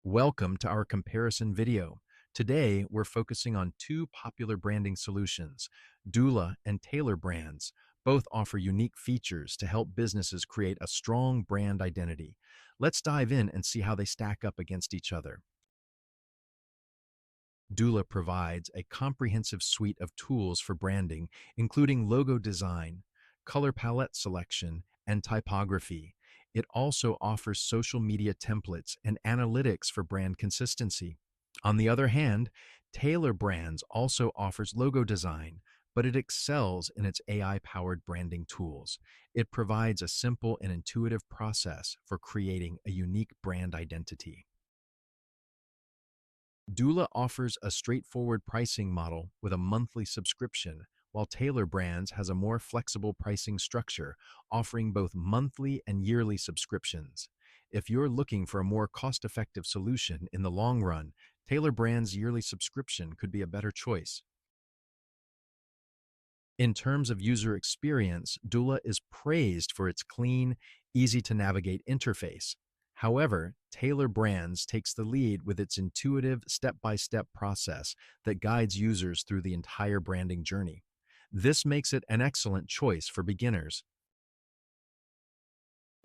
Welcome to our comparison video. Today, we're focusing on two popular branding solutions, Doola and Tailor brands. Both offer unique features to help businesses create a strong brand identity. Let's dive in and see how they stack up against each other. Doola provides a comprehensive suite of tools for branding, including logo design, color palette selection, and typography. It also offers social media templates and analytics for brand consistency. On the other hand, Tailor Brands also offers logo design, but it excels in its AI-powered branding tools. It provides a simple and intuitive process for creating a unique brand identity. Doola offers a straightforward pricing model with a monthly subscription, while Tailor Brands has a more flexible pricing structure, offering both monthly and yearly subscriptions. If you're looking for a more cost-effective solution in the long run, Tailor Brands' yearly subscription could be a better choice. In terms of user experience, Doola is praised for its clean, easy-to-navigate interface. However, Tailor Brands takes the lead with its intuitive step-by-step process that guides users through the entire branding journey. This makes it an excellent choice for beginners.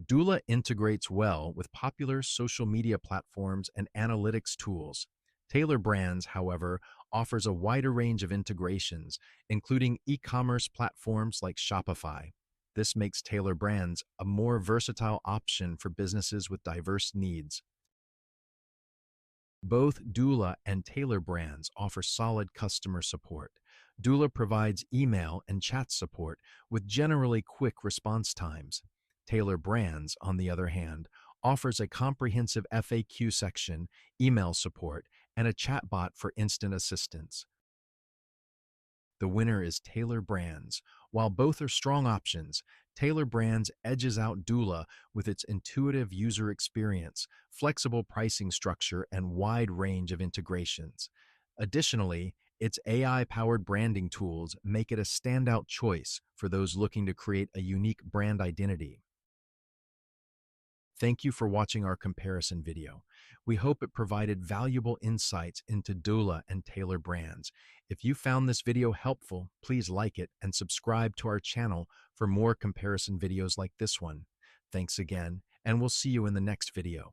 Doola integrates well with popular social media platforms and analytics tools. Tailor Brands, however, offers a wider range of integrations, including e-commerce platforms like Shopify. This makes Tailor Brands a more versatile option for businesses with diverse needs. Both Doola and Tailor Brands offer solid customer support. Doola provides email and chat support with generally quick response times. Tailor Brands, on the other hand, offers a comprehensive FAQ section, email support, and a chatbot for instant assistance. The winner is Tailor Brands. While both are strong options, Tailor Brands edges out Doola with its intuitive user experience, flexible pricing structure, and wide range of integrations. Additionally, its AI-powered branding tools make it a standout choice for those looking to create a unique brand identity. Thank you for watching our comparison video. We hope it provided valuable insights into Doola and Tailor Brands. If you found this video helpful, please like it and subscribe to our channel for more comparison videos like this one. Thanks again, and we'll see you in the next video.